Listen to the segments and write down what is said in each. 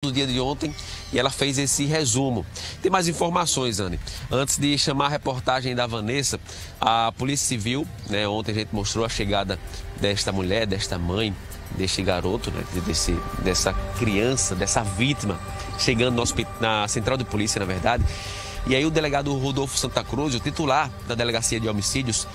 do dia de ontem e ela fez esse resumo. Tem mais informações, Anne. Antes de chamar a reportagem da Vanessa, a Polícia Civil, né, ontem a gente mostrou a chegada desta mulher, desta mãe, deste garoto, né, dessa criança, dessa vítima, chegando na central de polícia, na verdade. E aí o delegado Rodolfo Santa Cruz, o titular da Delegacia de Homicídios,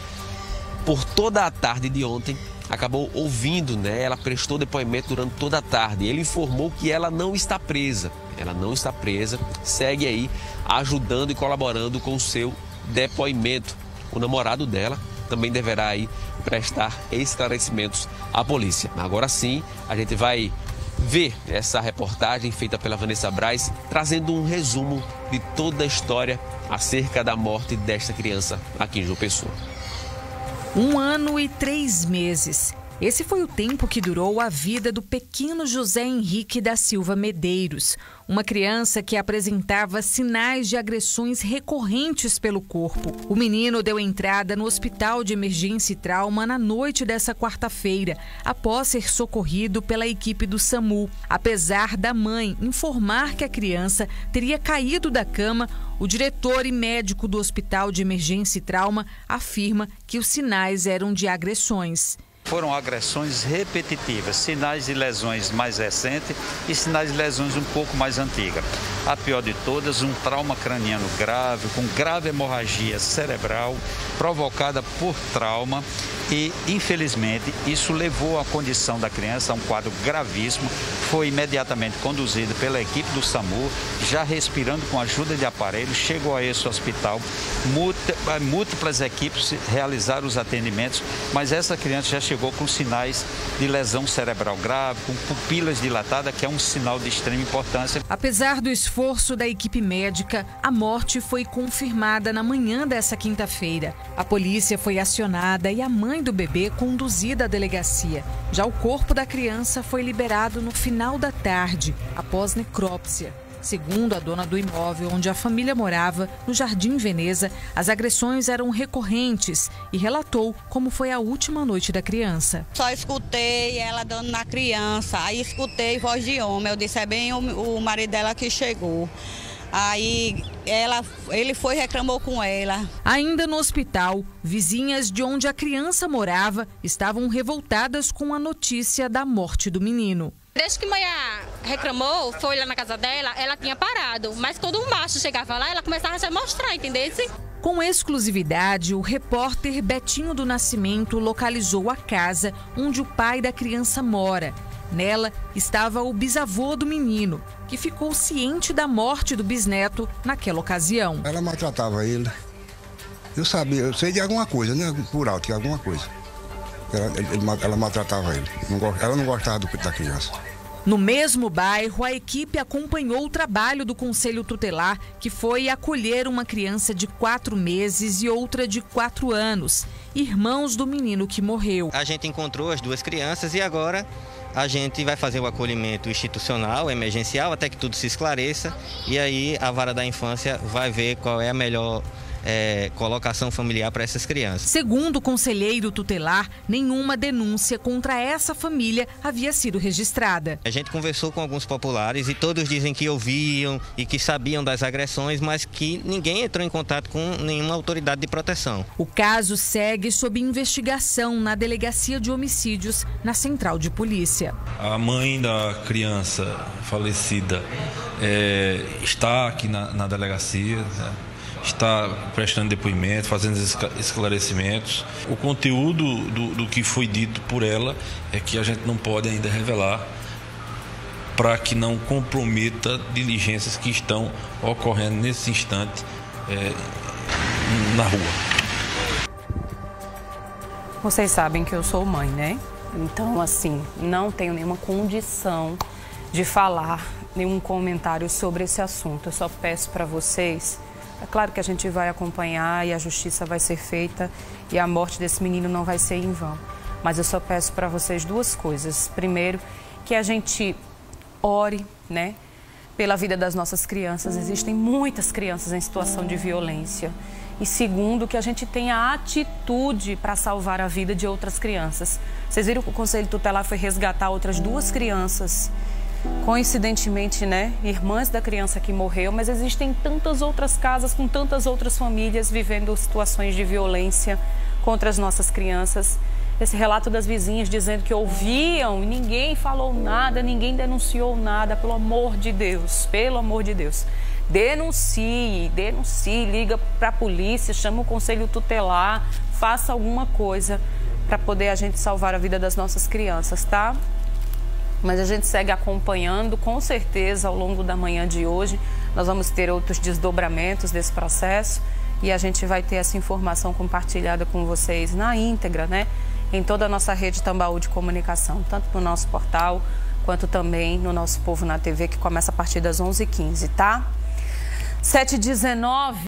por toda a tarde de ontem, acabou ouvindo, né? Ela prestou depoimento durante toda a tarde. Ele informou que ela não está presa. Ela não está presa, segue aí ajudando e colaborando com o seu depoimento. O namorado dela também deverá aí prestar esclarecimentos à polícia. Agora sim, a gente vai ver essa reportagem feita pela Vanessa Braz, trazendo um resumo de toda a história acerca da morte desta criança aqui em João Pessoa. 1 ano e 3 meses. Esse foi o tempo que durou a vida do pequeno José Henrique da Silva Medeiros, uma criança que apresentava sinais de agressões recorrentes pelo corpo. O menino deu entrada no Hospital de Emergência e Trauma na noite dessa quarta-feira, após ser socorrido pela equipe do SAMU. Apesar da mãe informar que a criança teria caído da cama, o diretor e médico do Hospital de Emergência e Trauma afirma que os sinais eram de agressões. Foram agressões repetitivas, sinais de lesões mais recentes e sinais de lesões um pouco mais antigas. A pior de todas, um trauma craniano grave, com grave hemorragia cerebral provocada por trauma e, infelizmente, isso levou a condição da criança a um quadro gravíssimo. Foi imediatamente conduzido pela equipe do SAMU, já respirando com ajuda de aparelhos, chegou a esse hospital, múltiplas equipes realizaram os atendimentos, mas essa criança já chegou com sinais de lesão cerebral grave, com pupilas dilatadas, que é um sinal de extrema importância. Apesar do esforço da equipe médica, a morte foi confirmada na manhã dessa quinta-feira. A polícia foi acionada e a mãe do bebê conduzida à delegacia. Já o corpo da criança foi liberado no final da tarde, após necrópsia. Segundo a dona do imóvel onde a família morava, no Jardim Veneza, as agressões eram recorrentes e relatou como foi a última noite da criança. Só escutei ela dando na criança, aí escutei voz de homem, eu disse, é bem o marido dela que chegou. Aí ele foi e reclamou com ela. Ainda no hospital, vizinhas de onde a criança morava estavam revoltadas com a notícia da morte do menino. Desde que manhã reclamou, foi lá na casa dela, ela tinha parado. Mas quando um macho chegava lá, ela começava a se mostrar, entendeu? Com exclusividade, o repórter Betinho do Nascimento localizou a casa onde o pai da criança mora. Nela estava o bisavô do menino, que ficou ciente da morte do bisneto naquela ocasião. Ela maltratava ele. Eu sei de alguma coisa, né? Por alto, de alguma coisa. Ela maltratava ele. Ela não gostava da criança. No mesmo bairro, a equipe acompanhou o trabalho do Conselho Tutelar, que foi acolher uma criança de 4 meses e outra de 4 anos, irmãos do menino que morreu. A gente encontrou as 2 crianças e agora a gente vai fazer o acolhimento institucional, emergencial, até que tudo se esclareça. E aí a Vara da Infância vai ver qual é a melhor colocação familiar para essas crianças. Segundo o conselheiro tutelar, nenhuma denúncia contra essa família havia sido registrada. A gente conversou com alguns populares e todos dizem que ouviam e que sabiam das agressões, mas que ninguém entrou em contato com nenhuma autoridade de proteção. O caso segue sob investigação na Delegacia de Homicídios, na Central de Polícia. A mãe da criança falecida está aqui na delegacia, né? Está prestando depoimento, fazendo esclarecimentos. O conteúdo do que foi dito por ela é que a gente não pode ainda revelar para que não comprometa diligências que estão ocorrendo nesse instante na rua. Vocês sabem que eu sou mãe, né? Então, assim, não tenho nenhuma condição de falar nenhum comentário sobre esse assunto. Eu só peço para vocês... É claro que a gente vai acompanhar e a justiça vai ser feita e a morte desse menino não vai ser em vão. Mas eu só peço para vocês 2 coisas. Primeiro, que a gente ore, né, pela vida das nossas crianças. Existem muitas crianças em situação de violência. E segundo, que a gente tenha atitude para salvar a vida de outras crianças. Vocês viram que o Conselho Tutelar foi resgatar outras 2 crianças coincidentemente, né, irmãs da criança que morreu, mas existem tantas outras casas com tantas outras famílias vivendo situações de violência contra as nossas crianças. Esse relato das vizinhas dizendo que ouviam e ninguém falou nada, ninguém denunciou nada. Pelo amor de Deus, pelo amor de Deus. Denuncie, liga para a polícia, chama o conselho tutelar, faça alguma coisa para poder a gente salvar a vida das nossas crianças, tá? Mas a gente segue acompanhando, com certeza, ao longo da manhã de hoje. Nós vamos ter outros desdobramentos desse processo e a gente vai ter essa informação compartilhada com vocês na íntegra, né? Em toda a nossa rede Tambaú de comunicação, tanto no nosso portal, quanto também no nosso Povo na TV, que começa a partir das 11h15, tá? 7h19.